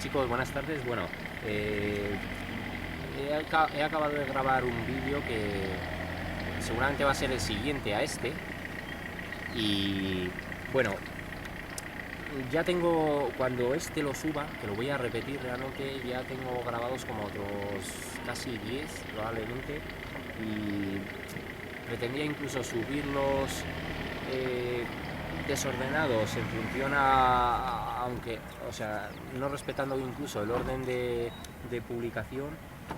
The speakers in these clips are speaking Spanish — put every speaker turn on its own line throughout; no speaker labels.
chicos, buenas tardes. Bueno, he acabado de grabar un vídeo que seguramente va a ser el siguiente a este. Y bueno, ya tengo, cuando este lo suba, que lo voy a repetir realmente, ya tengo grabados como otros casi 10 probablemente. Y pretendía incluso subirlos desordenados en función aunque, o sea, no respetando incluso el orden de publicación,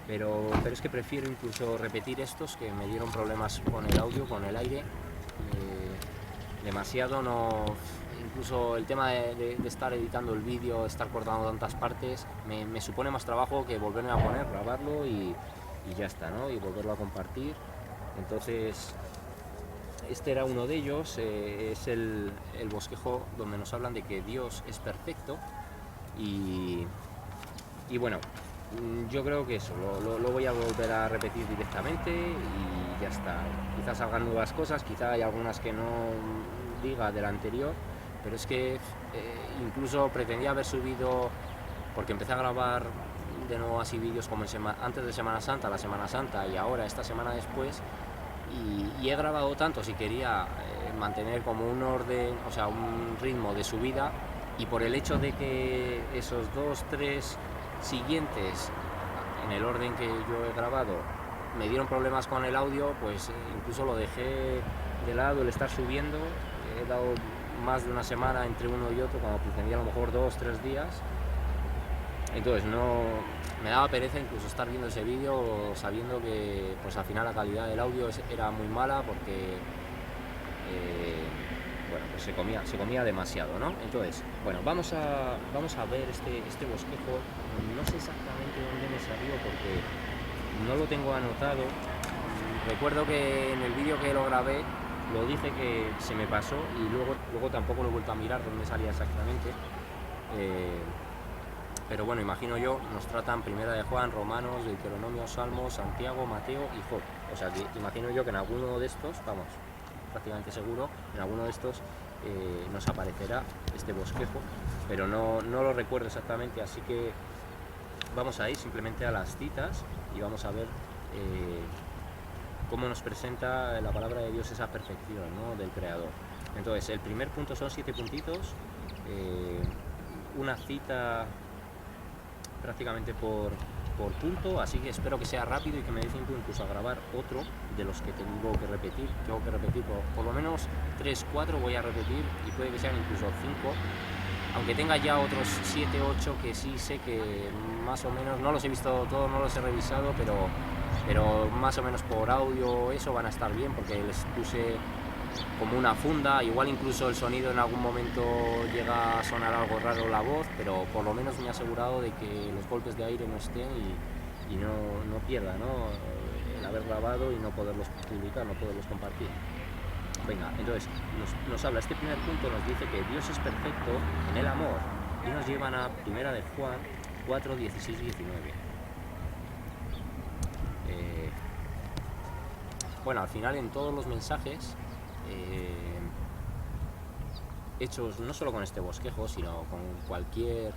pero es que prefiero incluso repetir estos que me dieron problemas con el audio, con el aire, demasiado. No, incluso el tema de estar editando el vídeo, estar cortando tantas partes, me supone más trabajo que volverme a poner, grabarlo y ya está, ¿no? Y volverlo a compartir. Entonces, este era uno de ellos. Es el bosquejo donde nos hablan de que Dios es perfecto. Y bueno, yo creo que eso lo voy a volver a repetir directamente y ya está. Quizás salgan nuevas cosas, quizá hay algunas que no diga del anterior, pero es que incluso pretendía haber subido, porque empecé a grabar de nuevo así vídeos como antes de Semana Santa, la Semana Santa y ahora esta semana después. Y he grabado tanto si quería mantener como un orden, o sea, un ritmo de subida, y por el hecho de que esos 2, 3 siguientes en el orden que yo he grabado me dieron problemas con el audio, pues incluso lo dejé de lado el estar subiendo. He dado más de una semana entre uno y otro, como pretendía a lo mejor 2, 3 días. Entonces no me daba pereza incluso estar viendo ese vídeo sabiendo que pues al final la calidad del audio era muy mala porque bueno, pues se comía demasiado, ¿no? Entonces, bueno, vamos a ver este bosquejo. No sé exactamente dónde me salió porque no lo tengo anotado. Recuerdo que en el vídeo que lo grabé lo dije que se me pasó y luego tampoco lo he vuelto a mirar dónde salía exactamente. Pero bueno, imagino yo, nos tratan Primera de Juan, Romanos, Deuteronomio, Salmos, Santiago, Mateo y Job. O sea que imagino yo que en alguno de estos, vamos, prácticamente seguro, en alguno de estos nos aparecerá este bosquejo, pero no lo recuerdo exactamente, así que vamos a ir simplemente a las citas y vamos a ver cómo nos presenta la palabra de Dios esa perfección, ¿no?, del Creador. Entonces, el primer punto son 7 puntitos, una cita prácticamente por punto, así que espero que sea rápido y que me dé tiempo incluso a grabar otro de los que tengo que repetir. Por lo menos 3, 4 voy a repetir y puede que sean incluso 5, aunque tenga ya otros 7, 8 que sí sé que más o menos, no los he visto todos, no los he revisado, pero más o menos por audio eso van a estar bien porque les puse como una funda. Igual incluso el sonido en algún momento llega a sonar algo raro la voz, pero por lo menos me he asegurado de que los golpes de aire no estén y no pierda, ¿no?, el haber grabado y no poderlos publicar, no poderlos compartir. Venga, entonces nos habla, este primer punto nos dice que Dios es perfecto en el amor y nos llevan a Primera de Juan 4, 16, 19. Bueno, al final en todos los mensajes hechos no solo con este bosquejo, sino con cualquier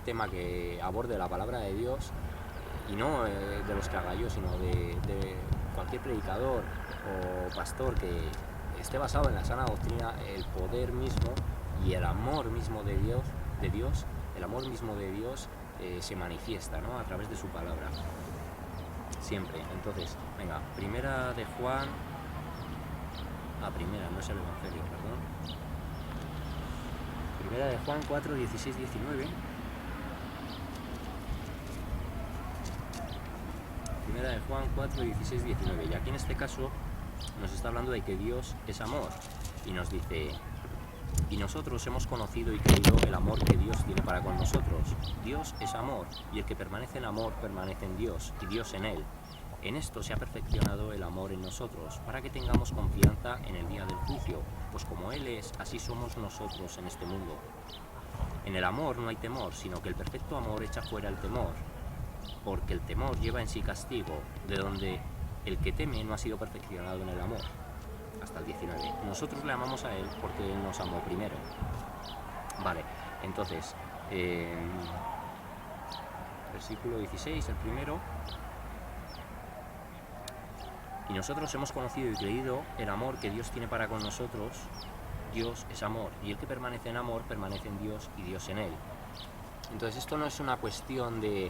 tema que aborde la palabra de Dios, y no de los que haga yo, sino de cualquier predicador o pastor que esté basado en la sana doctrina, el poder mismo y el amor mismo de Dios, el amor mismo de Dios se manifiesta, ¿no?, a través de su palabra, siempre. Entonces, venga, Primera de Juan, no es el Evangelio, perdón. Primera de Juan 4, 16, 19. Primera de Juan 4, 16, 19. Y aquí en este caso nos está hablando de que Dios es amor. Y nos dice: y nosotros hemos conocido y creído el amor que Dios tiene para con nosotros. Dios es amor, y el que permanece en amor permanece en Dios, y Dios en él. En esto se ha perfeccionado el amor en nosotros, para que tengamos confianza en el día del juicio, pues como Él es, así somos nosotros en este mundo. En el amor no hay temor, sino que el perfecto amor echa fuera el temor, porque el temor lleva en sí castigo, de donde el que teme no ha sido perfeccionado en el amor. Hasta el 19. Nosotros le amamos a Él porque Él nos amó primero. Vale, entonces, Versículo 16, el primero. Y nosotros hemos conocido y creído el amor que Dios tiene para con nosotros. Dios es amor, y el que permanece en amor permanece en Dios y Dios en él. Entonces esto no es una cuestión de...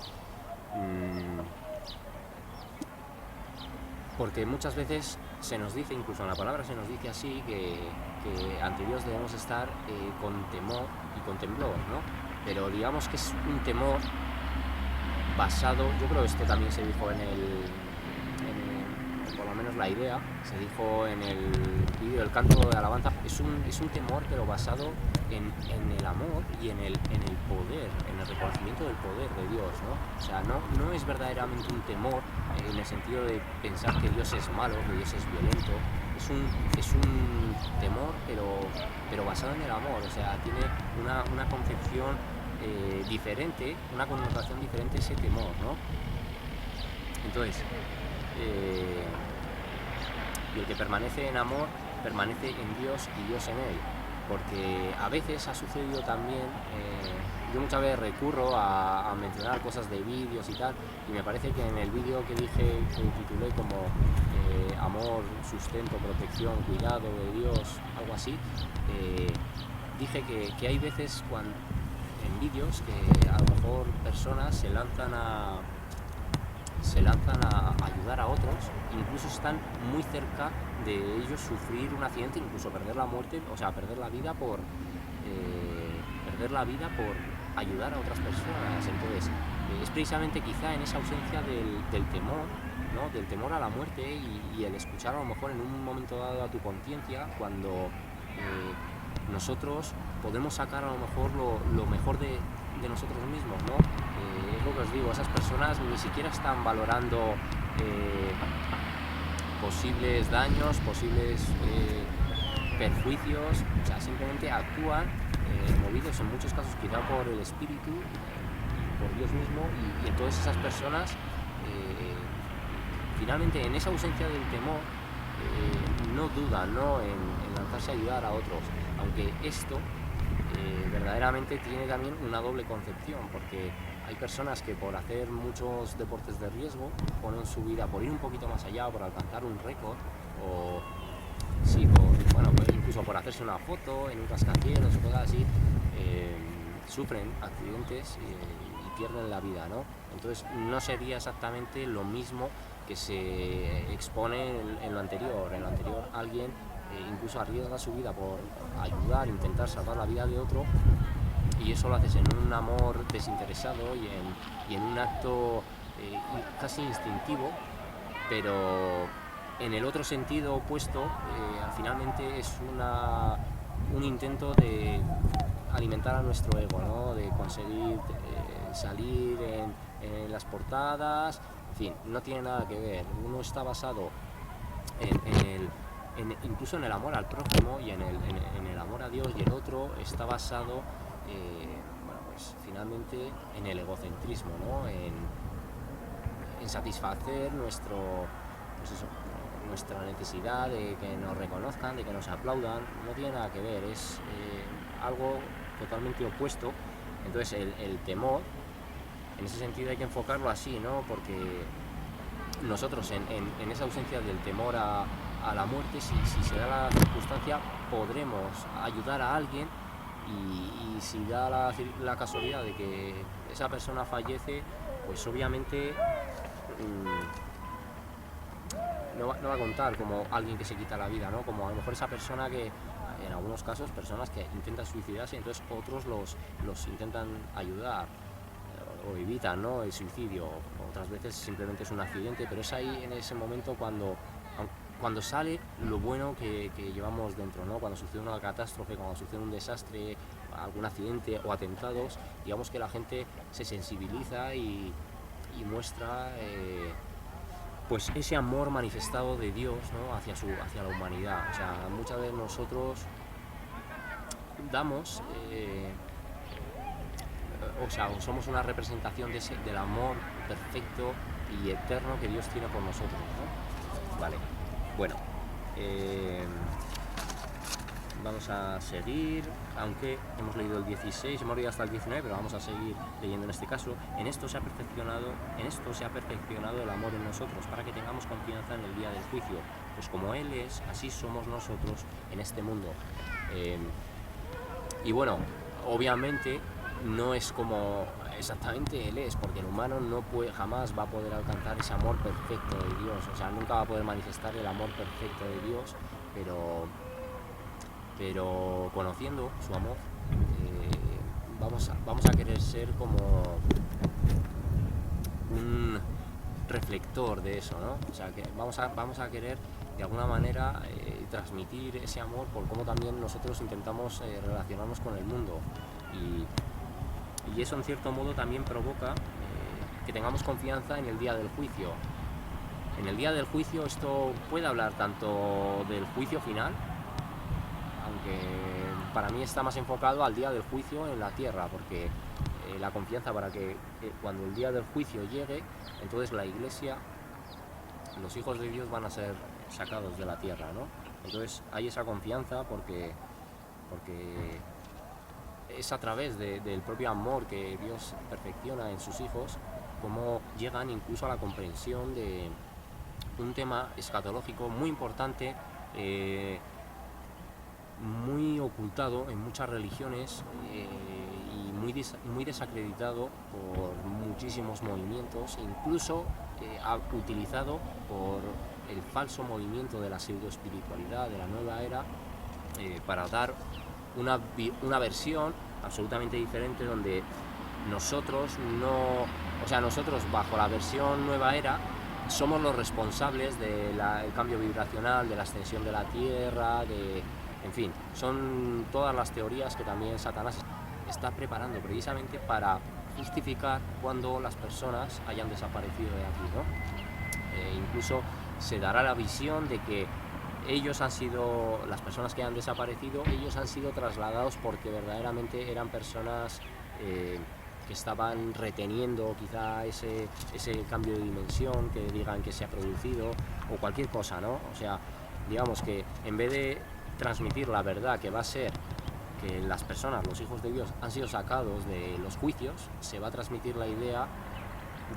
porque muchas veces se nos dice, incluso en la palabra se nos dice así, que ante Dios debemos estar con temor y con temblor, ¿no? Pero digamos que es un temor basado, yo creo que esto también se dijo por lo menos la idea, se dijo en el vídeo del canto de alabanza, es un temor pero basado en el amor y en el poder, en el reconocimiento del poder de Dios, ¿no? O sea, no es verdaderamente un temor en el sentido de pensar que Dios es malo, que Dios es violento, es un temor pero basado en el amor, o sea, tiene una concepción diferente, una connotación diferente ese temor, ¿no? Entonces, y el que permanece en amor permanece en Dios y Dios en él, porque a veces ha sucedido también, yo muchas veces recurro a mencionar cosas de vídeos y tal, y me parece que en el vídeo que dije, que titulé como amor, sustento, protección, cuidado de Dios, algo así, dije que hay veces en vídeos que a lo mejor personas se lanzan a ayudar a otros, incluso están muy cerca de ellos sufrir un accidente, incluso perder la muerte, o sea, perder la vida por ayudar a otras personas. Entonces, es precisamente quizá en esa ausencia del temor, ¿no? Del temor a la muerte y el escuchar a lo mejor en un momento dado a tu conciencia, cuando nosotros podemos sacar a lo mejor lo mejor de nosotros mismos, ¿no? Es lo que os digo, esas personas ni siquiera están valorando posibles daños, posibles perjuicios, o sea, simplemente actúan movidos en muchos casos quizá por el espíritu, por Dios mismo, y entonces esas personas finalmente en esa ausencia del temor no dudan, ¿no? en lanzarse a ayudar a otros, aunque esto verdaderamente tiene también una doble concepción, porque hay personas que por hacer muchos deportes de riesgo ponen su vida por ir un poquito más allá, por alcanzar un récord, o sí, incluso por hacerse una foto en un rascacielos o cosas así, sufren accidentes y pierden la vida, ¿no? Entonces no sería exactamente lo mismo que se expone en lo anterior. En lo anterior alguien incluso arriesga su vida por ayudar, intentar salvar la vida de otro, y eso lo haces en un amor desinteresado y en un acto casi instintivo, pero en el otro sentido opuesto, finalmente es un intento de alimentar a nuestro ego, ¿no? De conseguir salir en las portadas, en fin, no tiene nada que ver. Uno está basado incluso en el amor al prójimo y en el amor a Dios, y el otro está basado pues finalmente en el egocentrismo, ¿no? en satisfacer nuestra necesidad de que nos reconozcan, de que nos aplaudan. No tiene nada que ver, es algo totalmente opuesto. Entonces el temor, en ese sentido hay que enfocarlo así, ¿no? Porque nosotros en esa ausencia del temor a la muerte, si se da la circunstancia, podremos ayudar a alguien, y si da la casualidad de que esa persona fallece, pues obviamente no va a contar como alguien que se quita la vida, ¿no? Como a lo mejor esa persona que, en algunos casos, personas que intentan suicidarse, entonces otros los intentan ayudar o evitan, ¿no? El suicidio. Otras veces simplemente es un accidente, pero es ahí en ese momento cuando sale lo bueno que llevamos dentro, ¿no? Cuando sucede una catástrofe, cuando sucede un desastre, algún accidente o atentados, digamos que la gente se sensibiliza y muestra pues ese amor manifestado de Dios, ¿no? hacia la humanidad. O sea, muchas veces nosotros damos, o somos una representación del amor perfecto y eterno que Dios tiene por nosotros, ¿no? Vale. Bueno, vamos a seguir, aunque hemos leído el 16, hemos leído hasta el 19, pero vamos a seguir leyendo en este caso. En esto se ha perfeccionado el amor en nosotros, para que tengamos confianza en el día del juicio. Pues como Él es, así somos nosotros en este mundo. Y bueno, obviamente no es como exactamente Él es, porque el humano jamás va a poder alcanzar ese amor perfecto de Dios, o sea, nunca va a poder manifestar el amor perfecto de Dios, pero conociendo su amor, vamos a querer ser como un reflector de eso, ¿no? O sea, que vamos a querer de alguna manera transmitir ese amor por cómo también nosotros intentamos relacionarnos con el mundo, y eso en cierto modo también provoca que tengamos confianza en el día del juicio. En el día del juicio esto puede hablar tanto del juicio final, aunque para mí está más enfocado al día del juicio en la tierra, porque la confianza para que cuando el día del juicio llegue, entonces la Iglesia, los hijos de Dios van a ser sacados de la tierra, ¿no? Entonces hay esa confianza porque es a través del propio amor que Dios perfecciona en sus hijos, cómo llegan incluso a la comprensión de un tema escatológico muy importante, muy ocultado en muchas religiones y muy desacreditado por muchísimos movimientos, incluso utilizado por el falso movimiento de la pseudoespiritualidad, de la nueva era, para dar una versión absolutamente diferente, donde nosotros bajo la versión nueva era somos los responsables del cambio vibracional, de la extensión de la Tierra, en fin, son todas las teorías que también Satanás está preparando precisamente para justificar cuando las personas hayan desaparecido de aquí, ¿no? Incluso se dará la visión de que las personas que han desaparecido, ellos han sido trasladados porque verdaderamente eran personas que estaban reteniendo quizá ese cambio de dimensión que digan que se ha producido, o cualquier cosa, ¿no? O sea, digamos que en vez de transmitir la verdad, que va a ser que las personas, los hijos de Dios, han sido sacados de los juicios, se va a transmitir la idea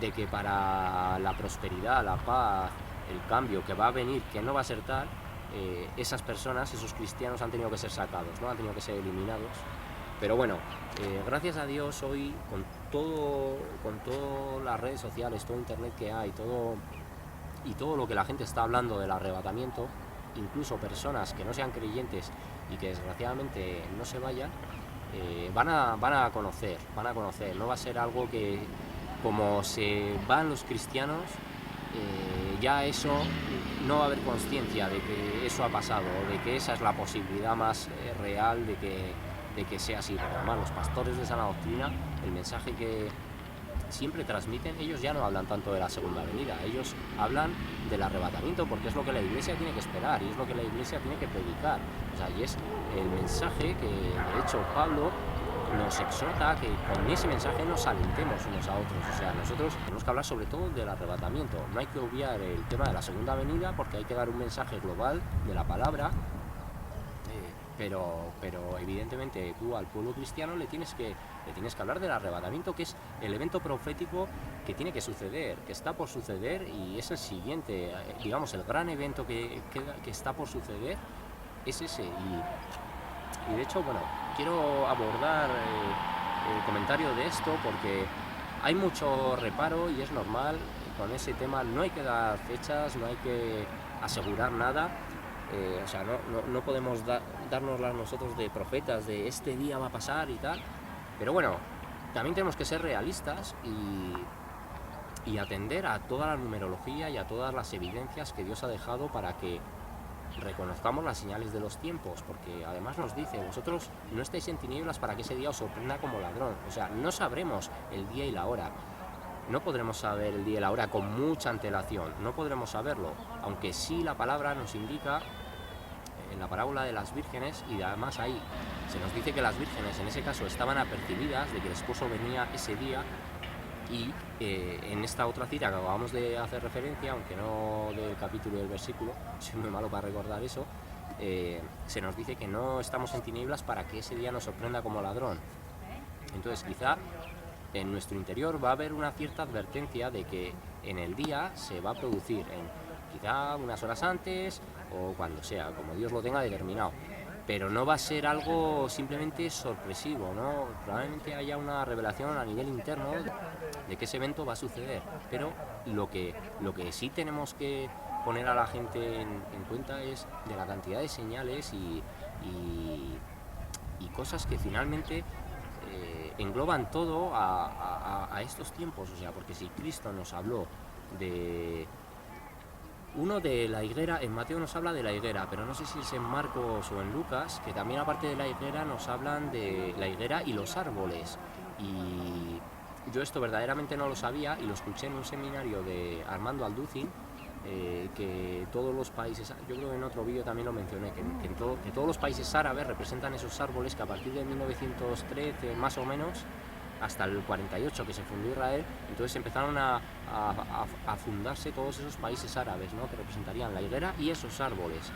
de que para la prosperidad, la paz, el cambio que va a venir, que no va a ser tal, esas personas, esos cristianos han tenido que ser sacados, ¿no? Han tenido que ser eliminados. Pero bueno, gracias a Dios hoy, con todas las redes sociales, todo internet que hay, todo lo que la gente está hablando del arrebatamiento, incluso personas que no sean creyentes y que desgraciadamente no se vayan, van a conocer, no va a ser algo que, como se van los cristianos, ya eso no va a haber conciencia de que eso ha pasado, de que esa es la posibilidad más real de que sea así. Porque además los pastores de sana doctrina, el mensaje que siempre transmiten, ellos ya no hablan tanto de la segunda venida, ellos hablan del arrebatamiento, porque es lo que la Iglesia tiene que esperar y es lo que la Iglesia tiene que predicar. O sea, y es el mensaje que de hecho Pablo nos exhorta a que con ese mensaje nos alentemos unos a otros. O sea, nosotros tenemos que hablar sobre todo del arrebatamiento. No hay que obviar el tema de la segunda venida, porque hay que dar un mensaje global de la palabra, pero evidentemente tú al pueblo cristiano le tienes que hablar del arrebatamiento, que es el evento profético que tiene que suceder, que está por suceder, y es el siguiente, digamos, el gran evento que está por suceder es ese. Y de hecho, bueno, quiero abordar el comentario de esto porque hay mucho reparo y es normal con ese tema. No hay que dar fechas, no hay que asegurar nada. O sea, no podemos darnoslas nosotros de profetas, de este día va a pasar y tal. Pero bueno, también tenemos que ser realistas y atender a toda la numerología y a todas las evidencias que Dios ha dejado para que reconozcamos las señales de los tiempos, porque además nos dice: vosotros no estáis en tinieblas para que ese día os sorprenda como ladrón. O sea, no sabremos el día y la hora, no podremos saber el día y la hora con mucha antelación, no podremos saberlo, aunque sí la palabra nos indica en la parábola de las vírgenes, y además ahí se nos dice que las vírgenes en ese caso estaban apercibidas de que el esposo venía ese día. Y en esta otra cita que acabamos de hacer referencia, aunque no del capítulo y del versículo, soy muy malo para recordar eso, se nos dice que no estamos en tinieblas para que ese día nos sorprenda como ladrón. Entonces quizá en nuestro interior va a haber una cierta advertencia de que en el día se va a producir, quizá unas horas antes o cuando sea, como Dios lo tenga determinado. Pero no va a ser algo simplemente sorpresivo, ¿no? Probablemente haya una revelación a nivel interno de que ese evento va a suceder. Pero lo que sí tenemos que poner a la gente en cuenta es de la cantidad de señales y cosas que finalmente engloban todo a estos tiempos. O sea, porque si Cristo nos habló de la higuera, en Mateo nos habla de la higuera, pero no sé si es en Marcos o en Lucas, que también aparte de la higuera nos hablan de la higuera y los árboles. Y yo esto verdaderamente no lo sabía y lo escuché en un seminario de Armando Alducin, que todos los países, yo creo que en otro vídeo también lo mencioné, que todos los países árabes representan esos árboles que a partir de 1913 más o menos hasta el 48 que se fundó Israel, entonces empezaron a fundarse todos esos países árabes, ¿no? Que representarían la higuera y esos árboles.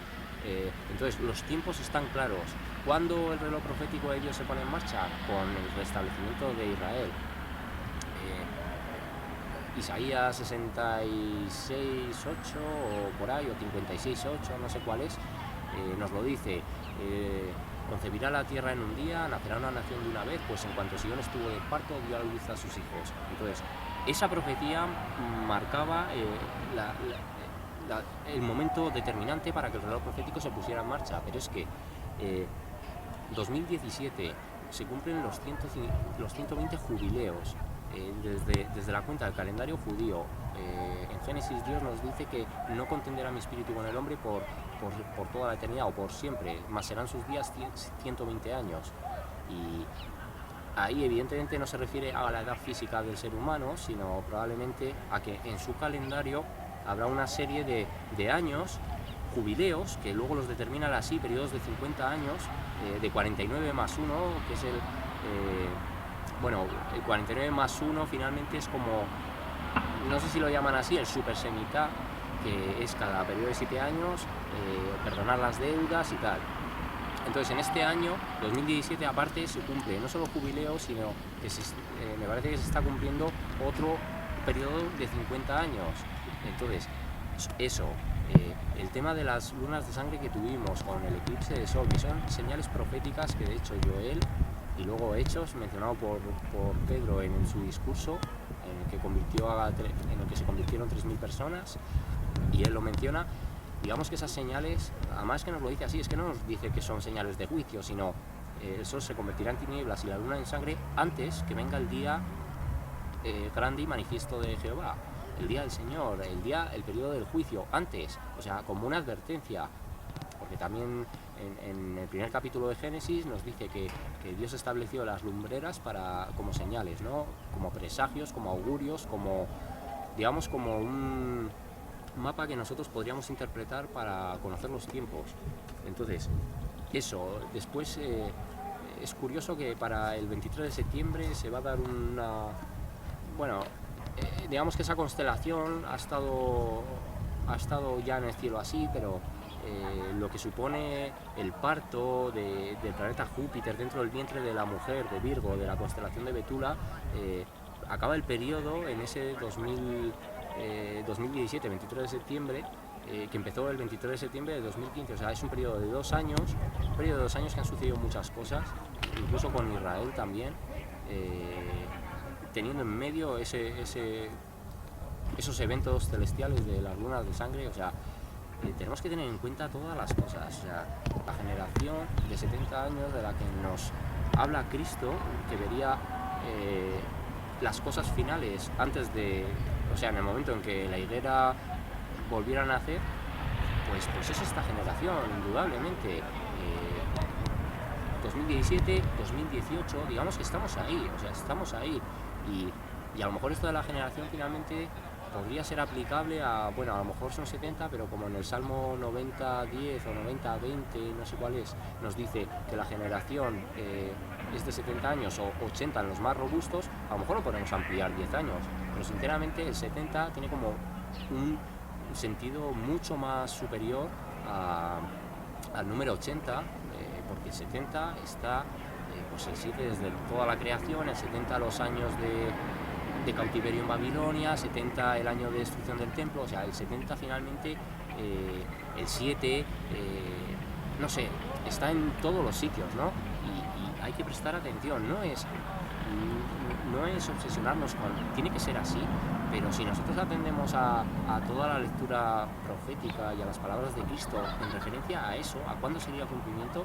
Entonces los tiempos están claros. ¿Cuándo el reloj profético de Dios se pone en marcha? Con el restablecimiento de Israel. Isaías 66.8 o por ahí, o 56.8, no sé cuál es, nos lo dice. Concebirá la tierra en un día, nacerá una nación de una vez, pues en cuanto Sion estuvo de parto, dio a luz a sus hijos. Entonces, esa profecía marcaba el momento determinante para que el reloj profético se pusiera en marcha, pero es que 2017 se cumplen los 120 jubileos. Desde la cuenta del calendario judío, en Génesis Dios nos dice que no contenderá mi espíritu con el hombre por toda la eternidad o por siempre, más serán sus días 120 años. Y ahí evidentemente no se refiere a la edad física del ser humano, sino probablemente a que en su calendario habrá una serie de años, jubileos, que luego los determinan así, periodos de 50 años, de 49 más 1, que es el 49 más 1 finalmente es como, no sé si lo llaman así, el super semitá, que es cada periodo de 7 años, perdonar las deudas y tal. Entonces en este año, 2017, aparte se cumple no solo jubileo, sino que me parece que se está cumpliendo otro periodo de 50 años. Entonces, eso, el tema de las lunas de sangre que tuvimos con el eclipse de sol, que son señales proféticas que de hecho Joel y luego Hechos, mencionado por Pedro en su discurso, en el que se convirtieron 3.000 personas, y él lo menciona. Digamos que esas señales, además que nos lo dice así, es que no nos dice que son señales de juicio, sino el sol se convertirá en tinieblas y la luna en sangre antes que venga el día grande y manifiesto de Jehová, el día del Señor, el periodo del juicio, antes, o sea, como una advertencia, porque también en el primer capítulo de Génesis nos dice que Dios estableció las lumbreras como señales, ¿no? Como presagios, como augurios, como un mapa que nosotros podríamos interpretar para conocer los tiempos. Entonces, eso, después es curioso que para el 23 de septiembre se va a dar digamos que esa constelación ha estado ya en el cielo así, pero lo que supone el parto del planeta Júpiter dentro del vientre de la mujer de Virgo, de la constelación de Betula, acaba el periodo en ese 2017, 23 de septiembre, que empezó el 23 de septiembre de 2015, o sea, es un periodo de 2 años, que han sucedido muchas cosas, incluso con Israel también, teniendo en medio esos eventos celestiales de las lunas de sangre. O sea, tenemos que tener en cuenta todas las cosas. O sea, la generación de 70 años de la que nos habla Cristo, que vería las cosas finales antes de, o sea, en el momento en que la higuera volviera a nacer, pues es esta generación, indudablemente. 2017, 2018, digamos que estamos ahí, o sea, estamos ahí. Y a lo mejor esto de la generación finalmente podría ser aplicable a lo mejor son 70, pero como en el Salmo 90-10 o 90-20, no sé cuál es, nos dice que la generación es de 70 años o 80 en los más robustos, a lo mejor lo podemos ampliar 10 años, pero sinceramente el 70 tiene como un sentido mucho más superior a al número 80, porque el 70 está, pues el 7 desde toda la creación, el 70 los años de cautiverio en Babilonia, 70 el año de destrucción del templo, o sea, el 70 finalmente, el 7, no sé, está en todos los sitios, ¿no? Y hay que prestar atención, no es obsesionarnos con, tiene que ser así, pero si nosotros atendemos a toda la lectura profética y a las palabras de Cristo en referencia a eso, a cuándo sería el cumplimiento,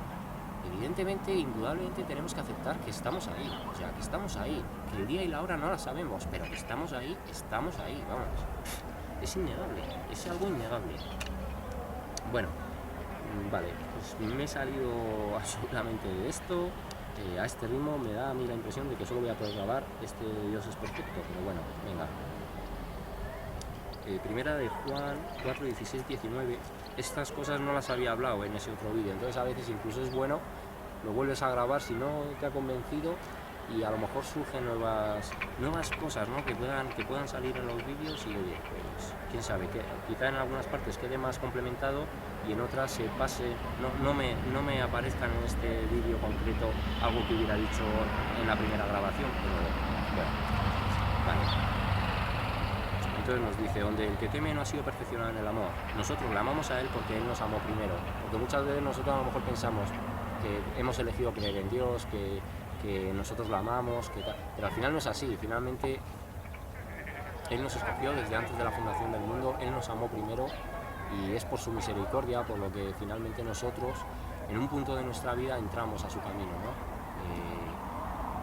evidentemente, indudablemente tenemos que aceptar que estamos ahí, o sea, que estamos ahí, que el día y la hora no la sabemos, pero que estamos ahí, vamos. Es innegable, es algo innegable. Bueno, vale, pues me he salido absolutamente de esto. A este ritmo me da a mí la impresión de que solo voy a poder grabar este Dios es perfecto, pero bueno, venga. Primera de Juan 4, 16, 19. Estas cosas no las había hablado en ese otro vídeo, entonces a veces incluso es bueno, lo vuelves a grabar si no te ha convencido y a lo mejor surgen nuevas cosas, ¿no? que puedan salir en los vídeos y oye, pues quién sabe, que quizá en algunas partes quede más complementado y en otras se pase, no me aparezca en este vídeo concreto algo que hubiera dicho en la primera grabación, pero bueno, vale. Entonces nos dice, donde el que teme no ha sido perfeccionado en el amor. Nosotros le amamos a Él porque Él nos amó primero. Porque muchas veces nosotros a lo mejor pensamos que hemos elegido creer en Dios, que nosotros lo amamos, pero al final no es así. Finalmente Él nos escogió desde antes de la fundación del mundo, Él nos amó primero y es por su misericordia por lo que finalmente nosotros en un punto de nuestra vida entramos a su camino, ¿no?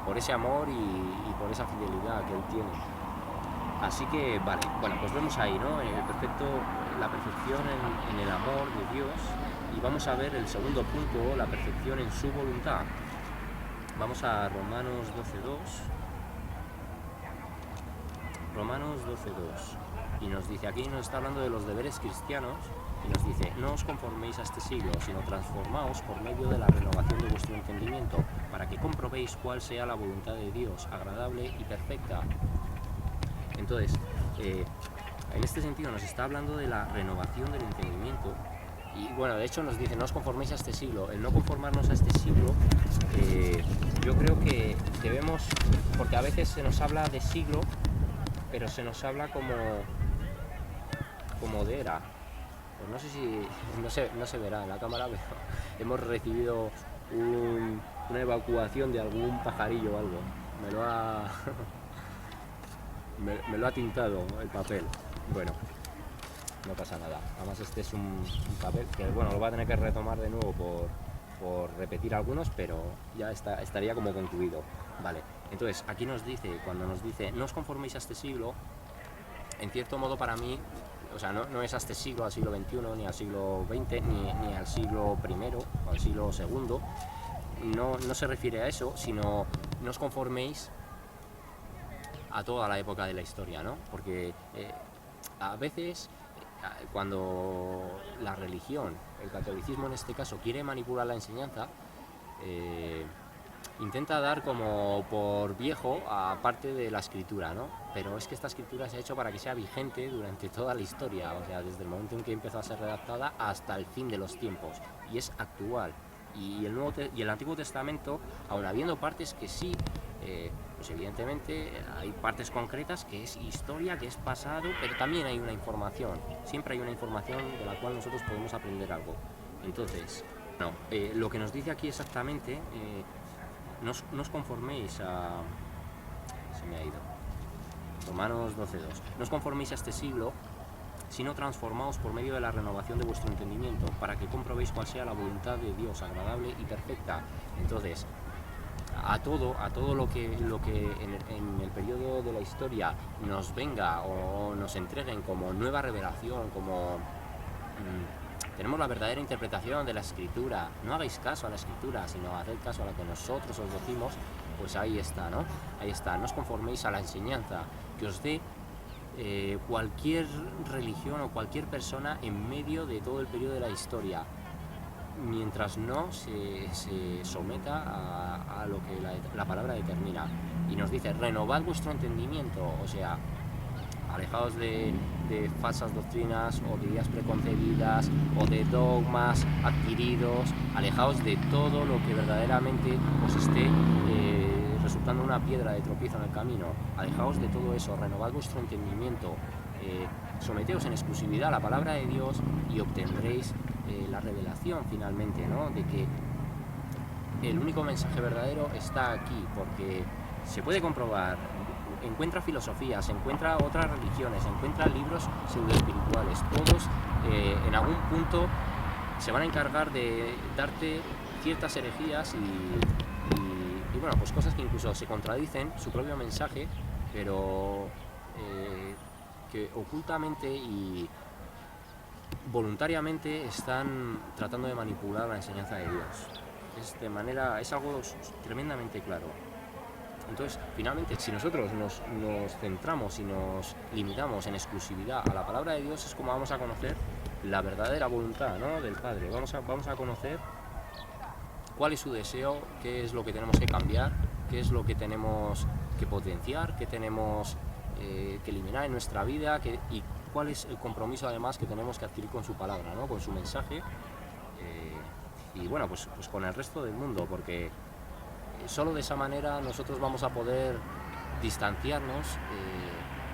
Por ese amor y por esa fidelidad que Él tiene. Así que, vale, bueno, pues vemos ahí, ¿no? La perfección en el amor de Dios. Y vamos a ver el segundo punto, la perfección en su voluntad. Vamos a Romanos 12.2. Romanos 12.2. Y nos dice, aquí nos está hablando de los deberes cristianos. Y nos dice, no os conforméis a este siglo, sino transformaos por medio de la renovación de vuestro entendimiento, para que comprobéis cuál sea la voluntad de Dios, agradable y perfecta. Entonces, en este sentido nos está hablando de la renovación del entendimiento y bueno, de hecho nos dice no os conforméis a este siglo. El no conformarnos a este siglo, yo creo que debemos, porque a veces se nos habla de siglo, pero se nos habla como de era. Pues no sé si, no se verá en la cámara, pero hemos recibido una evacuación de algún pajarillo o algo. Me lo ha tintado el papel. Bueno, no pasa nada. Además este es un papel que bueno, lo va a tener que retomar de nuevo por repetir algunos, pero ya estaría como concluido. Vale, entonces aquí cuando nos dice no os conforméis a este siglo, en cierto modo para mí, o sea, no es a este siglo, al siglo XXI, ni al siglo XX, ni al siglo I o al siglo II. No se refiere a eso, sino no os conforméis a toda la época de la historia, ¿no? Porque a veces cuando la religión, el catolicismo en este caso, quiere manipular la enseñanza, intenta dar como por viejo a parte de la escritura, ¿no? Pero es que esta escritura se ha hecho para que sea vigente durante toda la historia, o sea, desde el momento en que empezó a ser redactada hasta el fin de los tiempos, y es actual. Y el Antiguo Testamento, aun habiendo partes que sí, pues evidentemente hay partes concretas que es historia, que es pasado, pero también hay una información, siempre hay una información de la cual nosotros podemos aprender algo. Entonces, no, lo que nos dice aquí exactamente, no os conforméis a... se me ha ido. Romanos 12.2. No os conforméis a este siglo, sino transformaos por medio de la renovación de vuestro entendimiento, para que comprobéis cuál sea la voluntad de Dios, agradable y perfecta. Entonces, a todo lo que en el periodo de la historia nos venga o nos entreguen como nueva revelación, como tenemos la verdadera interpretación de la Escritura, no hagáis caso a la Escritura, sino haced caso a lo que nosotros os decimos, pues ahí está, ¿no? Ahí está, no os conforméis a la enseñanza que os dé cualquier religión o cualquier persona en medio de todo el periodo de la historia, mientras no se someta a lo que la palabra determina. Y nos dice, renovad vuestro entendimiento, o sea, alejaos de falsas doctrinas o de ideas preconcebidas o de dogmas adquiridos, alejaos de todo lo que verdaderamente os esté resultando una piedra de tropiezo en el camino, alejaos de todo eso, renovad vuestro entendimiento, someteos en exclusividad a la palabra de Dios y obtendréis la revelación finalmente, ¿no? De que el único mensaje verdadero está aquí, porque se puede comprobar, encuentra filosofías, encuentra otras religiones, encuentra libros pseudoespirituales, todos en algún punto se van a encargar de darte ciertas herejías y bueno, pues cosas que incluso se contradicen su propio mensaje, pero que ocultamente y voluntariamente están tratando de manipular la enseñanza de Dios. Es algo tremendamente claro. Entonces, finalmente, si nosotros nos centramos y nos limitamos en exclusividad a la palabra de Dios, es como vamos a conocer la verdadera voluntad, ¿no?, del Padre. Vamos a conocer cuál es su deseo, qué es lo que tenemos que cambiar, qué es lo que tenemos que potenciar, qué tenemos que eliminar en nuestra vida y cuál es el compromiso además que tenemos que adquirir con su palabra, ¿no?, con su mensaje y bueno, pues con el resto del mundo, porque solo de esa manera nosotros vamos a poder distanciarnos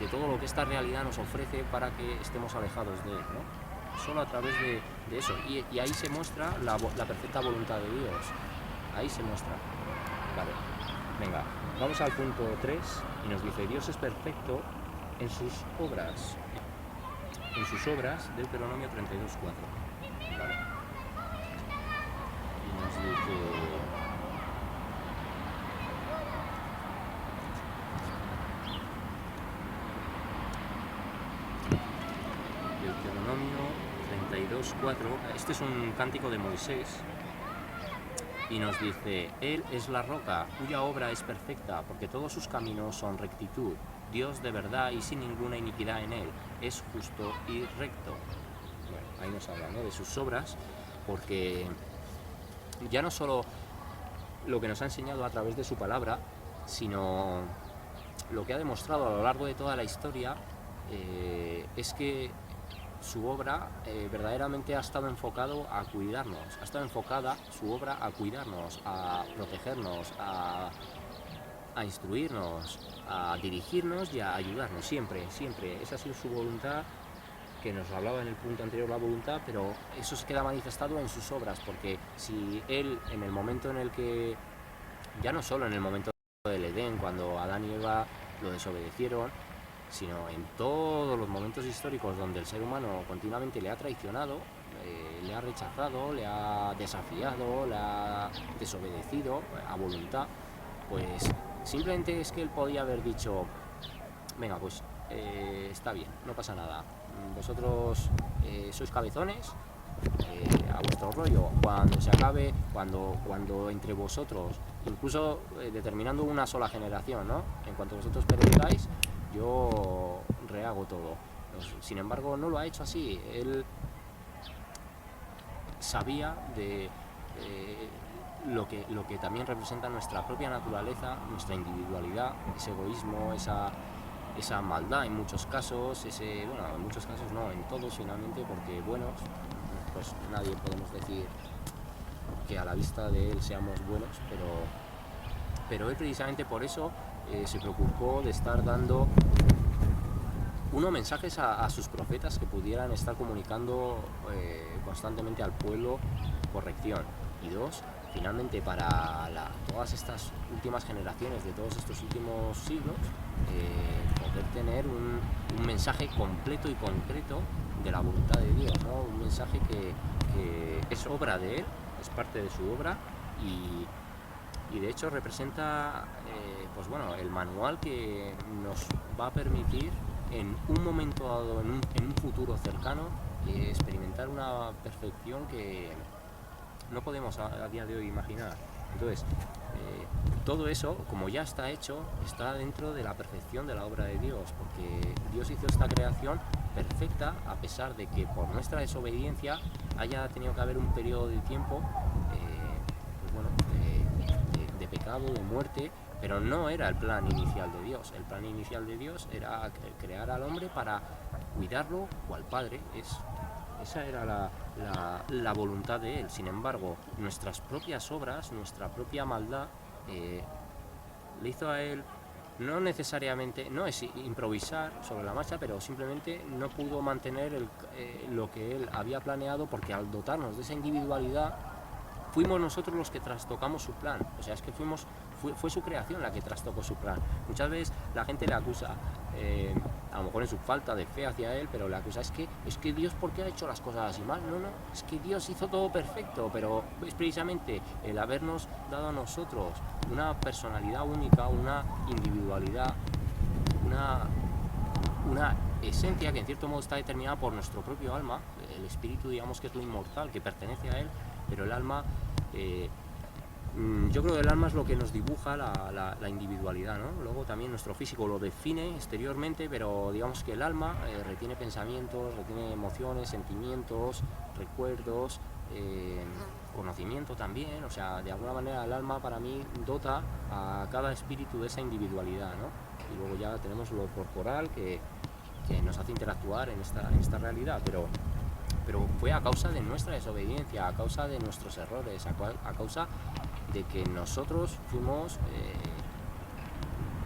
de todo lo que esta realidad nos ofrece para que estemos alejados de él, ¿no? Solo a través de eso. Y ahí se muestra la perfecta voluntad de Dios. Ahí se muestra. Vale, venga, vamos al punto 3 y nos dice: Dios es perfecto en sus obras. En sus obras, Deuteronomio 32:4. Vale. Y nos dice... Deuteronomio 32:4, este es un cántico de Moisés y nos dice: Él es la roca cuya obra es perfecta, porque todos sus caminos son rectitud, Dios de verdad y sin ninguna iniquidad en él, es justo y recto. Bueno, ahí nos habla, ¿no?, de sus obras, porque ya no solo lo que nos ha enseñado a través de su palabra, sino lo que ha demostrado a lo largo de toda la historia es que su obra verdaderamente ha estado enfocado a cuidarnos, ha estado enfocada su obra a cuidarnos, a protegernos, a instruirnos, a dirigirnos y a ayudarnos, siempre. Esa ha sido su voluntad, que nos hablaba en el punto anterior la voluntad, pero eso se queda manifestado en sus obras, porque si él, en el momento en el que, ya no solo en el momento del Edén, cuando Adán y Eva lo desobedecieron, sino en todos los momentos históricos donde el ser humano continuamente le ha traicionado, le ha rechazado, le ha desafiado, le ha desobedecido a voluntad, pues simplemente es que él podía haber dicho: venga, pues está bien, no pasa nada, vosotros sois cabezones, a vuestro rollo, cuando se acabe, cuando entre vosotros, incluso determinando una sola generación, ¿no?, en cuanto vosotros perezcáis, yo rehago todo. Sin embargo, no lo ha hecho así. Él sabía de lo que también representa nuestra propia naturaleza, nuestra individualidad, ese egoísmo, esa maldad en muchos casos, bueno, en muchos casos no, en todos finalmente, porque buenos, pues nadie podemos decir que a la vista de él seamos buenos, pero él precisamente por eso se preocupó de estar dando mensajes a sus profetas que pudieran estar comunicando constantemente al pueblo corrección, y dos, finalmente para todas estas últimas generaciones de todos estos últimos siglos, poder tener un mensaje completo y concreto de la voluntad de Dios, ¿no?, un mensaje que es obra de él, es parte de su obra y de hecho representa pues bueno, el manual que nos va a permitir en un momento dado, en un futuro cercano, experimentar una perfección que no podemos a día de hoy imaginar. Entonces, todo eso, como ya está hecho, está dentro de la perfección de la obra de Dios, porque Dios hizo esta creación perfecta, a pesar de que por nuestra desobediencia haya tenido que haber un periodo de tiempo pues bueno, de pecado, de muerte, pero no era el plan inicial de Dios. El plan inicial de Dios era crear al hombre para cuidarlo cual padre. Esa era la voluntad de Él. Sin embargo, nuestras propias obras, nuestra propia maldad, le hizo a Él, no necesariamente, no es improvisar sobre la marcha, pero simplemente no pudo mantener lo que Él había planeado, porque al dotarnos de esa individualidad, fuimos nosotros los que trastocamos su plan. O sea, es que fue su creación la que trastocó su plan. Muchas veces la gente le acusa, a lo mejor en su falta de fe hacia Él, pero le acusa, es que Dios, ¿por qué ha hecho las cosas así mal? No, es que Dios hizo todo perfecto, pero es precisamente el habernos dado a nosotros una personalidad única, una individualidad, una esencia que en cierto modo está determinada por nuestro propio alma. El espíritu, digamos, que es lo inmortal, que pertenece a Él, pero el alma, yo creo que el alma es lo que nos dibuja la individualidad, ¿no? Luego también nuestro físico lo define exteriormente, pero digamos que el alma retiene pensamientos, retiene emociones, sentimientos, recuerdos, conocimiento también. O sea, de alguna manera el alma para mí dota a cada espíritu de esa individualidad, ¿no? Y luego ya tenemos lo corporal que nos hace interactuar en esta realidad, pero fue a causa de nuestra desobediencia, a causa de nuestros errores, a causa de que nosotros fuimos,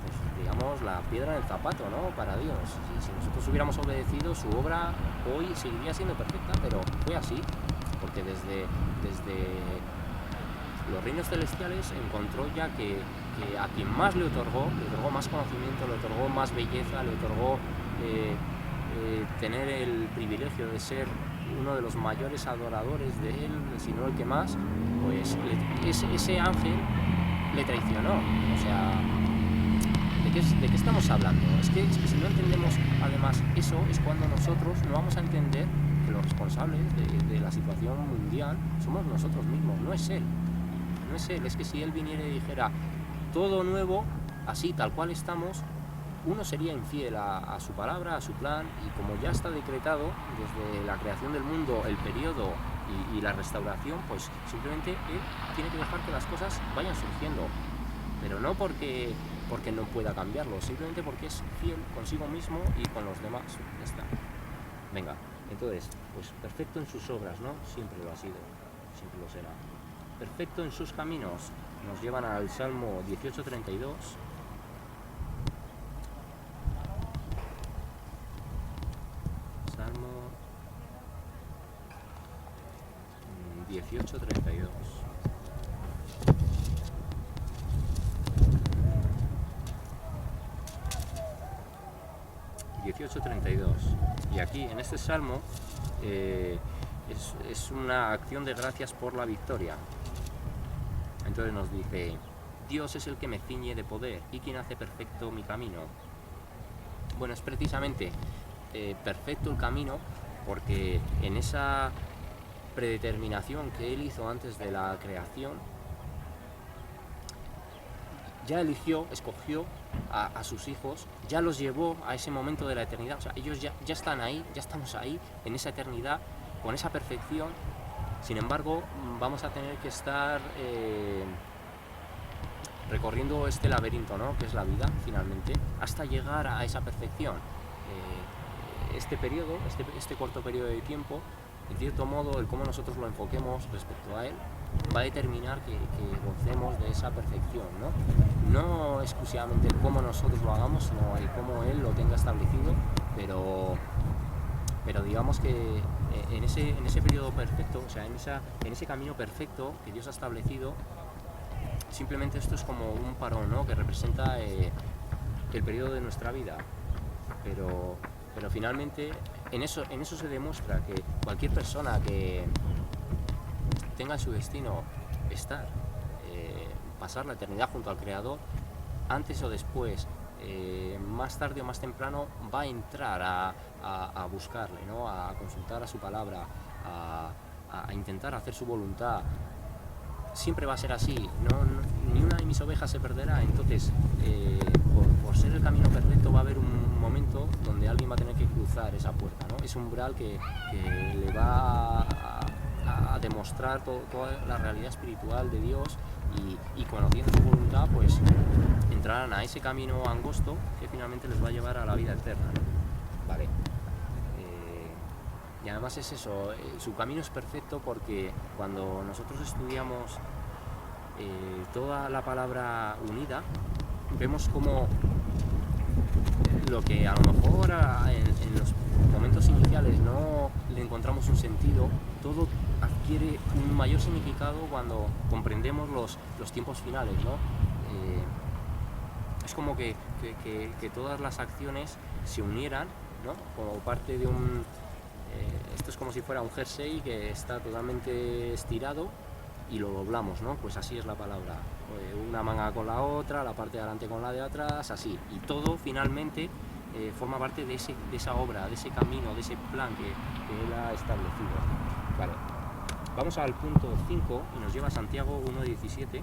pues, digamos, la piedra en el zapato, ¿no?, para Dios. Y si nosotros hubiéramos obedecido, su obra hoy seguiría siendo perfecta, pero fue así, porque desde los reinos celestiales encontró ya que a quien más le otorgó más conocimiento, le otorgó más belleza, le otorgó tener el privilegio de ser uno de los mayores adoradores de Él, si no el que más, pues ese ángel le traicionó. O sea, ¿de qué estamos hablando? Es que si no entendemos además eso, es cuando nosotros no vamos a entender que los responsables de la situación mundial somos nosotros mismos, no es Él. No es Él, es que si Él viniera y dijera todo nuevo, así, tal cual estamos, uno sería infiel a su palabra, a su plan, y como ya está decretado desde la creación del mundo, el periodo y la restauración, pues simplemente Él tiene que dejar que las cosas vayan surgiendo, pero no porque no pueda cambiarlo, simplemente porque es fiel consigo mismo y con los demás. Ya está. Venga, entonces, pues perfecto en sus obras, ¿no? Siempre lo ha sido, siempre lo será. Perfecto en sus caminos. Nos llevan al Salmo 18:32. Salmo 18:32. Y aquí en este salmo es una acción de gracias por la victoria. Entonces nos dice: Dios es el que me ciñe de poder y quien hace perfecto mi camino. Bueno, es precisamente perfecto el camino, porque en esa predeterminación que Él hizo antes de la creación, ya eligió, escogió a sus hijos, ya los llevó a ese momento de la eternidad. O sea, ellos ya están ahí, ya estamos ahí, en esa eternidad, con esa perfección. Sin embargo, vamos a tener que estar recorriendo este laberinto, ¿no?, que es la vida, finalmente, hasta llegar a esa perfección. Este periodo, este corto periodo de tiempo, en cierto modo, el cómo nosotros lo enfoquemos respecto a Él, va a determinar que gocemos de esa perfección, ¿no? No exclusivamente el cómo nosotros lo hagamos, sino el cómo Él lo tenga establecido, pero digamos que en ese periodo perfecto, o sea, en ese camino perfecto que Dios ha establecido, simplemente esto es como un parón, ¿no?, que representa el periodo de nuestra vida, pero finalmente en eso se demuestra que cualquier persona que tenga en su destino estar, pasar la eternidad junto al Creador, antes o después, más tarde o más temprano, va a entrar a buscarle, ¿no?, a consultar a su palabra, a intentar hacer su voluntad. Siempre va a ser así, ni una de mis ovejas se perderá. Entonces, por ser el camino perfecto, va a haber un momento donde alguien va a tener que cruzar esa puerta, ¿no? Ese umbral que le va a demostrar toda la realidad espiritual de Dios y conociendo su voluntad, pues entrarán a ese camino angosto que finalmente les va a llevar a la vida eterna, ¿no? Vale. Y además es eso, su camino es perfecto porque cuando nosotros estudiamos toda la palabra unida, vemos como lo que a lo mejor en los momentos iniciales no le encontramos un sentido, todo adquiere un mayor significado cuando comprendemos los tiempos finales, ¿no? Es como que todas las acciones se unieran, ¿no? Como parte de un... esto es como si fuera un jersey que está totalmente estirado y lo doblamos, ¿no? Pues así es la palabra. Una manga con la otra, la parte de adelante con la de atrás, así. Y todo finalmente forma parte de esa obra, de ese camino, de ese plan que él ha establecido. Vale. Vamos al punto 5 y nos lleva a Santiago 1.17.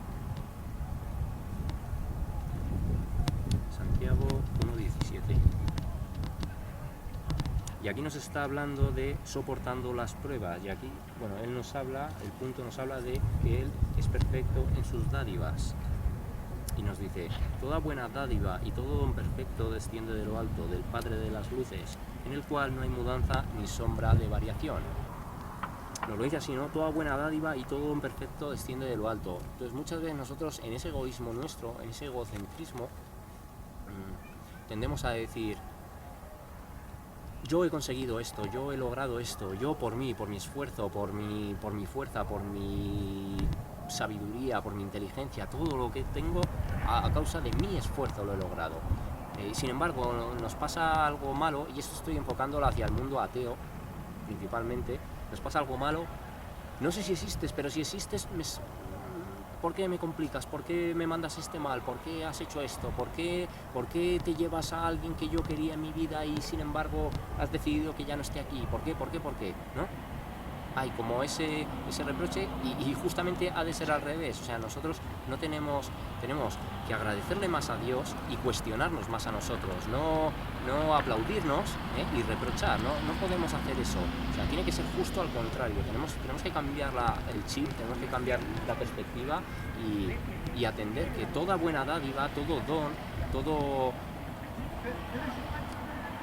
Santiago 1.17. Y aquí nos está hablando de soportando las pruebas. Y aquí, bueno, él nos habla, el punto nos habla de que él es perfecto en sus dádivas. Y nos dice, toda buena dádiva y todo don perfecto desciende de lo alto, del Padre de las luces, en el cual no hay mudanza ni sombra de variación. Nos lo dice así, ¿no? Toda buena dádiva y todo don perfecto desciende de lo alto. Entonces muchas veces nosotros en ese egoísmo nuestro, en ese egocentrismo, tendemos a decir, yo he conseguido esto, yo he logrado esto, yo por mí, por mi esfuerzo, por mi fuerza, por mi sabiduría, por mi inteligencia, todo lo que tengo a causa de mi esfuerzo lo he logrado. Sin embargo, nos pasa algo malo, y esto estoy enfocándolo hacia el mundo ateo, principalmente, nos pasa algo malo, no sé si existes, pero si existes, ¿por qué me complicas? ¿Por qué me mandas este mal? ¿Por qué has hecho esto? ¿Por qué te llevas a alguien que yo quería en mi vida y sin embargo has decidido que ya no esté aquí? ¿Por qué? ¿No? Hay como ese reproche y justamente ha de ser al revés. O sea, nosotros tenemos que agradecerle más a Dios y cuestionarnos más a nosotros, no aplaudirnos y reprochar, no podemos hacer eso. O sea, tiene que ser justo al contrario, tenemos que cambiar el chip, tenemos que cambiar la perspectiva y atender que toda buena dádiva, todo don,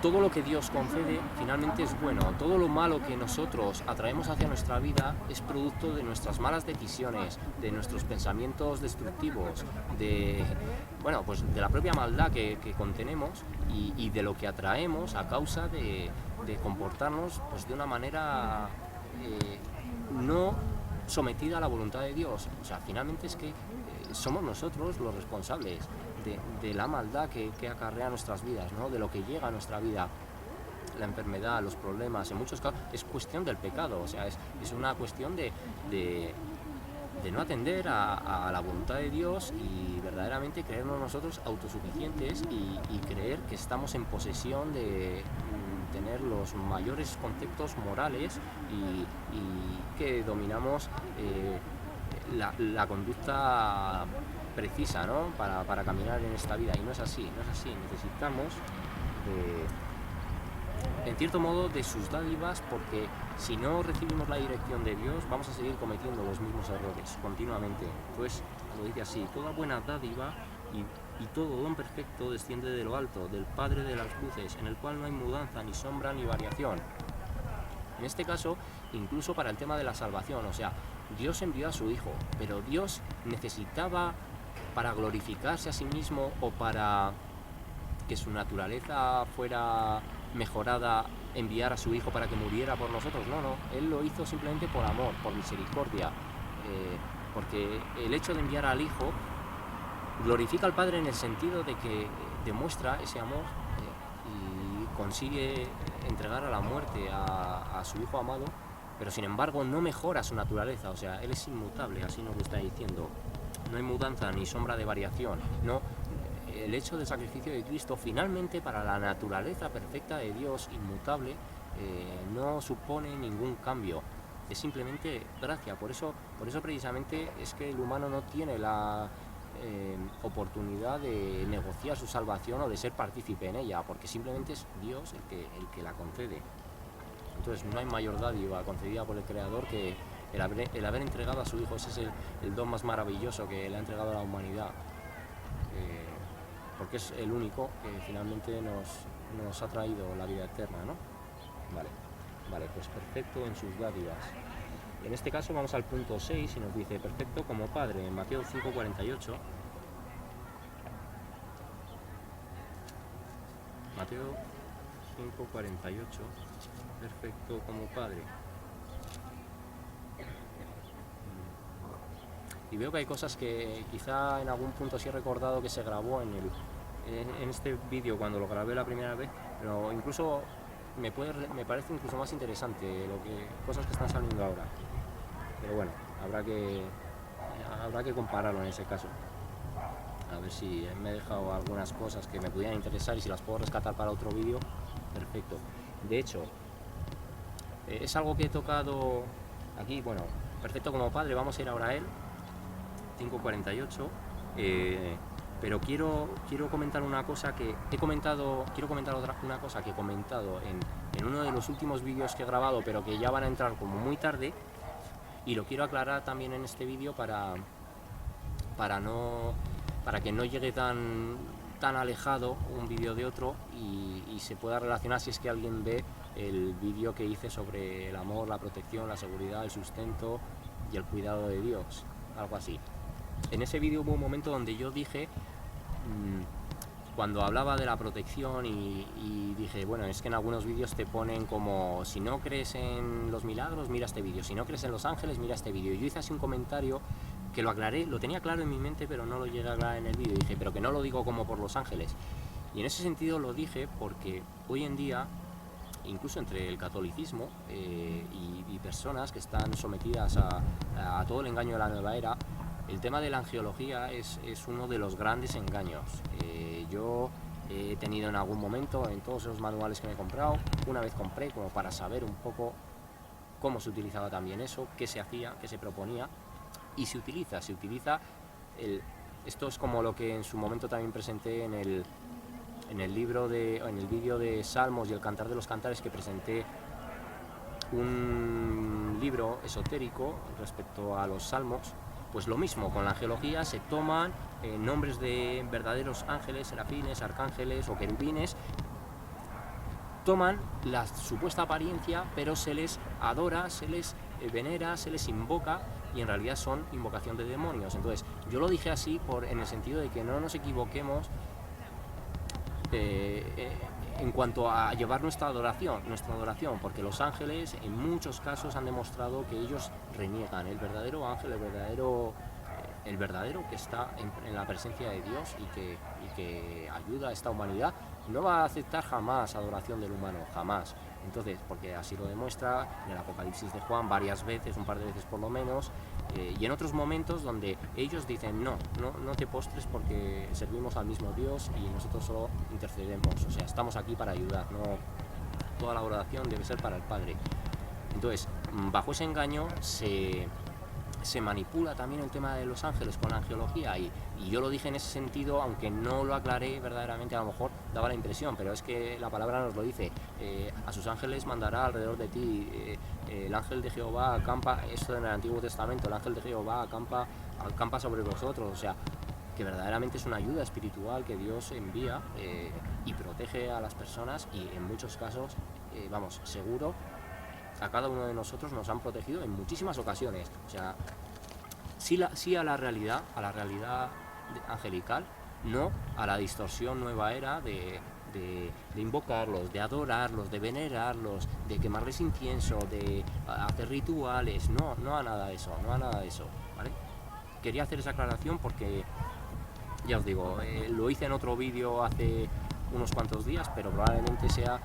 todo lo que Dios concede finalmente es bueno. Todo lo malo que nosotros atraemos hacia nuestra vida es producto de nuestras malas decisiones, de nuestros pensamientos destructivos, de la propia maldad que contenemos y de lo que atraemos a causa de comportarnos pues, de una manera no sometida a la voluntad de Dios. O sea, finalmente es que somos nosotros los responsables de la maldad que acarrea nuestras vidas, ¿no? De lo que llega a nuestra vida, la enfermedad, los problemas, en muchos casos es cuestión del pecado, o sea, es una cuestión de no atender a la voluntad de Dios y verdaderamente creernos nosotros autosuficientes y creer que estamos en posesión de tener los mayores conceptos morales y que dominamos la conducta precisa, ¿no? para caminar en esta vida, y no es así, necesitamos en cierto modo de sus dádivas, porque si no recibimos la dirección de Dios vamos a seguir cometiendo los mismos errores continuamente. Pues lo dice así, toda buena dádiva y todo don perfecto desciende de lo alto, del Padre de las luces, en el cual no hay mudanza, ni sombra, ni variación. En este caso, incluso para el tema de la salvación, o sea, Dios envió a su Hijo, pero Dios necesitaba, para glorificarse a sí mismo o para que su naturaleza fuera mejorada, enviar a su Hijo para que muriera por nosotros. No, Él lo hizo simplemente por amor, por misericordia, porque el hecho de enviar al Hijo glorifica al Padre en el sentido de que demuestra ese amor y consigue entregar a la muerte a su Hijo amado, pero sin embargo no mejora su naturaleza. O sea, Él es inmutable, así nos lo está diciendo. No hay mudanza ni sombra de variación. No, el hecho del sacrificio de Cristo finalmente para la naturaleza perfecta de Dios, inmutable, no supone ningún cambio. Es simplemente gracia. Por eso precisamente es que el humano no tiene la oportunidad de negociar su salvación o de ser partícipe en ella, porque simplemente es Dios el que la concede. Entonces no hay mayor dádiva concedida por el Creador que el haber entregado a su Hijo. Ese es el don más maravilloso que le ha entregado a la humanidad, porque es el único que finalmente nos ha traído la vida eterna, ¿no? Vale, pues perfecto en sus dádivas. En este caso vamos al punto 6 y nos dice perfecto como Padre, en Mateo 5:48. Mateo 5:48, perfecto como Padre. Y veo que hay cosas que quizá en algún punto sí he recordado que se grabó en este vídeo cuando lo grabé la primera vez, pero incluso me parece incluso más interesante cosas que están saliendo ahora. Pero bueno, habrá que compararlo en ese caso. A ver si me he dejado algunas cosas que me pudieran interesar y si las puedo rescatar para otro vídeo, perfecto. De hecho, es algo que he tocado aquí, bueno, perfecto como Padre, vamos a ir ahora a él, 5:48, pero quiero comentar una cosa que he comentado, una cosa que he comentado en uno de los últimos vídeos que he grabado, pero que ya van a entrar como muy tarde, y lo quiero aclarar también en este vídeo para que no llegue tan alejado un vídeo de otro y se pueda relacionar si es que alguien ve el vídeo que hice sobre el amor, la protección, la seguridad, el sustento y el cuidado de Dios, algo así. En ese vídeo hubo un momento donde yo dije, cuando hablaba de la protección y dije, bueno, es que en algunos vídeos te ponen como, si no crees en los milagros, mira este vídeo, si no crees en los ángeles, mira este vídeo. Y yo hice así un comentario que lo aclaré, lo tenía claro en mi mente, pero no lo llegué a aclarar en el vídeo. Dije, pero que no lo digo como por los ángeles. Y en ese sentido lo dije porque hoy en día, incluso entre el catolicismo y personas que están sometidas a todo el engaño de la nueva era, el tema de la angiología es uno de los grandes engaños. Yo he tenido en algún momento, en todos los manuales que me he comprado, una vez compré como para saber un poco cómo se utilizaba también eso, qué se hacía, qué se proponía, y se utiliza esto es como lo que en su momento también presenté en el vídeo de Salmos y el Cantar de los Cantares, que presenté un libro esotérico respecto a los salmos. Pues lo mismo, con la angelología se toman nombres de verdaderos ángeles, serafines, arcángeles o querubines, toman la supuesta apariencia, pero se les adora, se les venera, se les invoca, y en realidad son invocación de demonios. Entonces, yo lo dije así en el sentido de que no nos equivoquemos en cuanto a llevar nuestra adoración, porque los ángeles en muchos casos han demostrado que ellos reniegan. El verdadero ángel, el verdadero que está en la presencia de Dios y que ayuda a esta humanidad, no va a aceptar jamás adoración del humano, jamás. Entonces, porque así lo demuestra en el Apocalipsis de Juan varias veces, un par de veces por lo menos, y en otros momentos donde ellos dicen no te postres porque servimos al mismo Dios y nosotros solo intercedemos, o sea, estamos aquí para ayudar, no toda la adoración debe ser para el Padre. Entonces, bajo ese engaño se manipula también el tema de los ángeles con la angelología, y yo lo dije en ese sentido, aunque no lo aclaré verdaderamente, a lo mejor daba la impresión, pero es que la palabra nos lo dice, a sus ángeles mandará alrededor de ti, el ángel de Jehová acampa, esto en el Antiguo Testamento, el ángel de Jehová acampa sobre vosotros, o sea, que verdaderamente es una ayuda espiritual que Dios envía y protege a las personas, y en muchos casos, vamos, seguro, a cada uno de nosotros nos han protegido en muchísimas ocasiones. O sea, sí a la realidad angelical, no a la distorsión nueva era de invocarlos, de adorarlos, de venerarlos, de quemarles incienso, de hacer rituales, no a nada de eso, ¿vale? Quería hacer esa aclaración porque, ya os digo, lo hice en otro vídeo hace unos cuantos días, pero probablemente sea,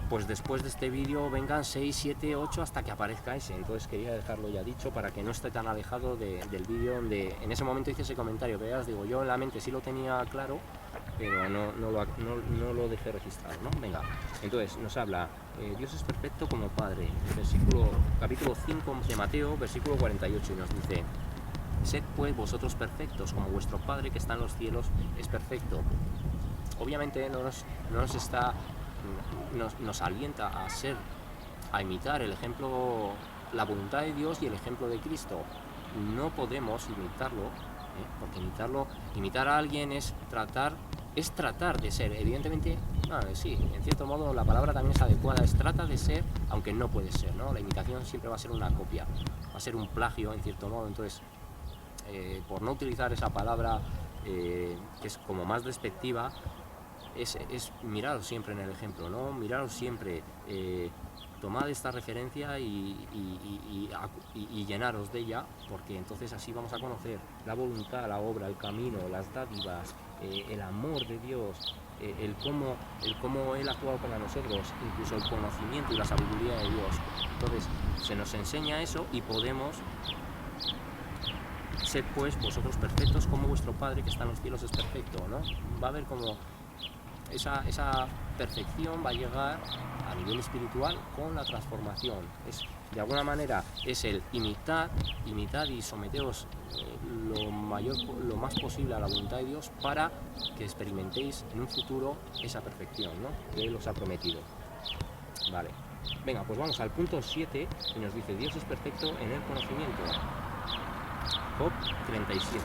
pues después de este vídeo vengan 6, 7, 8 hasta que aparezca ese. Entonces quería dejarlo ya dicho para que no esté tan alejado del vídeo donde en ese momento hice ese comentario, pero ya os digo, yo en la mente sí lo tenía claro, pero no lo dejé registrado, ¿no? Venga, entonces nos habla, Dios es perfecto como Padre, capítulo 5 de Mateo, versículo 48, y nos dice: sed pues vosotros perfectos como vuestro Padre que está en los cielos es perfecto. Obviamente nos alienta a imitar el ejemplo la voluntad de Dios y el ejemplo de Cristo. No podemos imitarlo, porque imitar a alguien es tratar de ser, evidentemente, sí, en cierto modo la palabra también es adecuada, es trata de ser, aunque no puede ser, ¿no? La imitación siempre va a ser una copia, va a ser un plagio en cierto modo, entonces, por no utilizar esa palabra que es como más despectiva, es miraros siempre en el ejemplo, ¿no? Miraros siempre, tomad esta referencia y llenaros de ella, porque entonces así vamos a conocer la voluntad, la obra, el camino, las dádivas, el amor de Dios, el cómo Él ha actuado para nosotros, incluso el conocimiento y la sabiduría de Dios. Entonces se nos enseña eso y podemos ser pues vosotros perfectos como vuestro Padre que está en los cielos es perfecto, ¿no? Va a haber como esa perfección va a llegar a nivel espiritual con la transformación. De alguna manera es el imitar y someteros lo más posible a la voluntad de Dios para que experimentéis en un futuro esa perfección, ¿no? Que Él os ha prometido. Vale. Venga, pues vamos al punto 7 y nos dice: Dios es perfecto en el conocimiento. Job 37.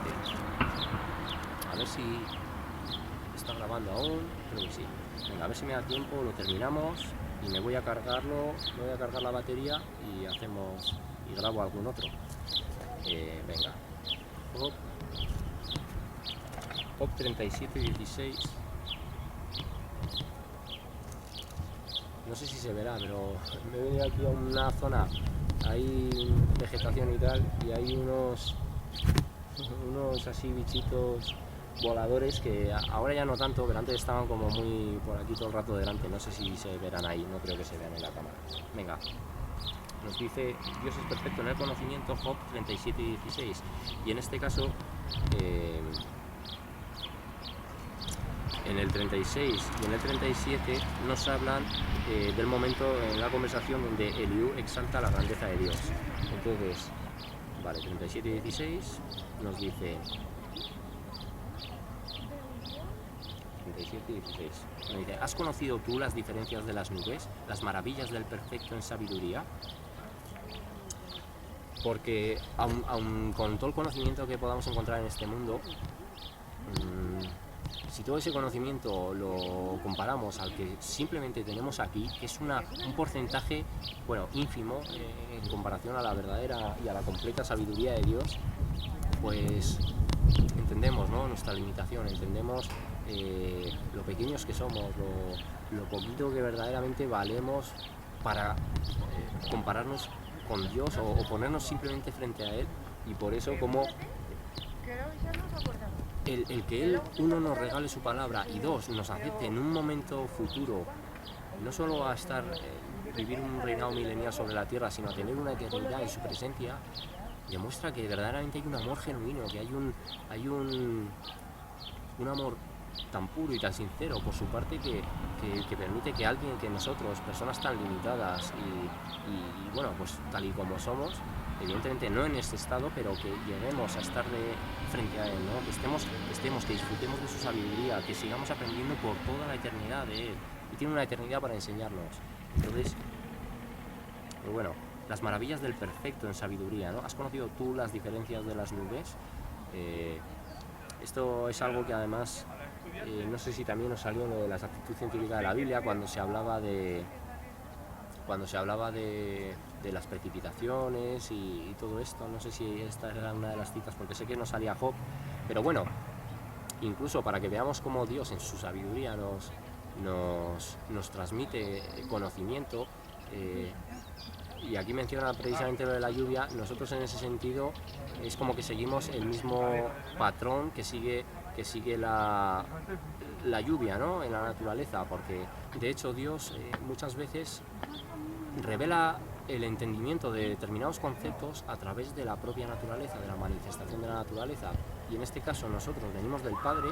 A ver si está grabando aún, creo que sí. Venga, a ver si me da tiempo, lo terminamos y me voy a cargar la batería y grabo algún otro. Venga, Job 37, 16. No sé si se verá, pero me he venido aquí a una zona, hay vegetación y tal, y hay unos así bichitos voladores que ahora ya no tanto, pero antes estaban como muy por aquí todo el rato delante. No sé si se verán ahí, no creo que se vean en la cámara. Venga, nos dice: Dios es perfecto en el conocimiento, Job 37 y 16. Y en este caso, en el 36 y en el 37 nos hablan del momento en la conversación donde Eliú exalta la grandeza de Dios. Entonces, vale, 37 y 16 nos dice: 37 y 16. Me dice: ¿has conocido tú las diferencias de las nubes, las maravillas del perfecto en sabiduría? Porque aun con todo el conocimiento que podamos encontrar en este mundo, si todo ese conocimiento lo comparamos al que simplemente tenemos aquí, que es un porcentaje, bueno, ínfimo en comparación a la verdadera y a la completa sabiduría de Dios, pues entendemos, ¿no?, nuestra limitación, entendemos lo pequeños que somos, lo poquito que verdaderamente valemos para compararnos con Dios o ponernos simplemente frente a Él. Y por eso, como el que Él, uno, nos regale su palabra y dos, nos acepte en un momento futuro, no solo a vivir un reinado milenial sobre la tierra, sino a tener una eternidad en su presencia, demuestra que verdaderamente hay un amor genuino, que hay un amor tan puro y tan sincero por su parte que permite que alguien, que nosotros, personas tan limitadas y bueno, pues tal y como somos, evidentemente no en este estado, pero que lleguemos a estar frente a Él, ¿no? que disfrutemos de su sabiduría, que sigamos aprendiendo por toda la eternidad de Él, y tiene una eternidad para enseñarnos. Entonces, pues bueno, las maravillas del perfecto en sabiduría, ¿no? ¿Has conocido tú las diferencias de las nubes? Esto es algo que además, no sé si también nos salió lo de la exactitud científica de la Biblia, cuando se hablaba de las precipitaciones y todo esto. No sé si esta era una de las citas, porque sé que no salía Job, pero bueno, incluso para que veamos cómo Dios en su sabiduría nos transmite conocimiento. Y aquí menciona precisamente lo de la lluvia. Nosotros en ese sentido es como que seguimos el mismo patrón que sigue la lluvia, ¿no?, en la naturaleza, porque de hecho Dios muchas veces revela el entendimiento de determinados conceptos a través de la propia naturaleza, de la manifestación de la naturaleza. Y en este caso nosotros venimos del Padre,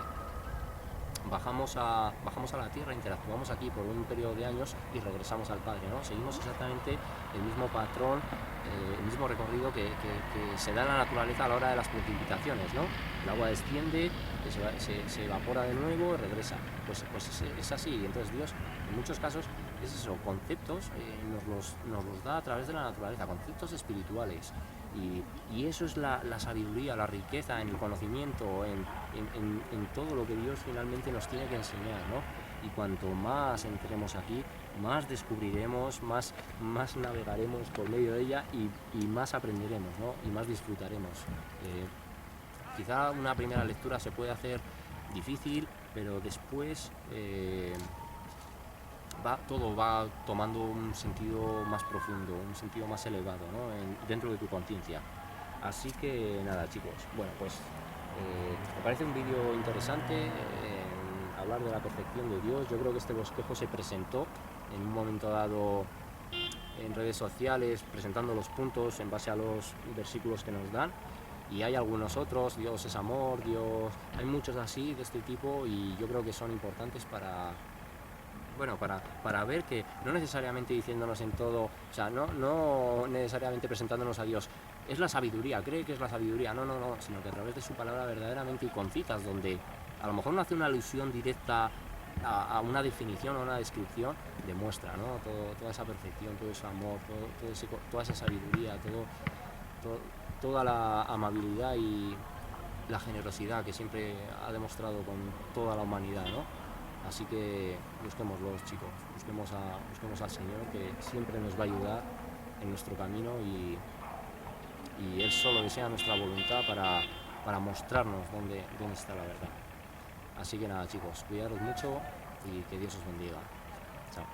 bajamos a la tierra, interactuamos aquí por un periodo de años y regresamos al Padre, ¿no? Seguimos exactamente el mismo patrón, el mismo recorrido que se da en la naturaleza a la hora de las precipitaciones, ¿no? El agua desciende, se evapora de nuevo y regresa. Pues es así. Entonces Dios, en muchos casos, es eso, conceptos, nos los da a través de la naturaleza, conceptos espirituales. Y eso es la sabiduría, la riqueza en el conocimiento, en todo lo que Dios finalmente nos tiene que enseñar, ¿no? Y cuanto más entremos aquí, más descubriremos, más navegaremos por medio de ella y más aprenderemos, ¿no? Y más disfrutaremos. Quizá una primera lectura se puede hacer difícil, pero después todo va tomando un sentido más profundo, un sentido más elevado, ¿no? Dentro de tu conciencia. Así que nada, chicos, bueno, pues me parece un vídeo interesante, hablar de la perfección de Dios. Yo creo que este bosquejo se presentó en un momento dado en redes sociales, presentando los puntos en base a los versículos que nos dan. Y hay algunos otros, Dios es amor, Dios... Hay muchos así, de este tipo, y yo creo que son importantes para ver que no necesariamente diciéndonos en todo, o sea, no necesariamente presentándonos a Dios, es la sabiduría, cree que es la sabiduría, no, sino que a través de su palabra verdaderamente y con citas, donde a lo mejor no hace una alusión directa a una definición o una descripción, demuestra, ¿no? Toda esa perfección, todo ese amor, toda esa sabiduría, toda la amabilidad y la generosidad que siempre ha demostrado con toda la humanidad, ¿no? Así que busquémoslos, chicos, busquemos al Señor, que siempre nos va a ayudar en nuestro camino y Él solo desea nuestra voluntad para mostrarnos dónde está la verdad. Así que nada, chicos, cuidaros mucho y que Dios os bendiga. Chao.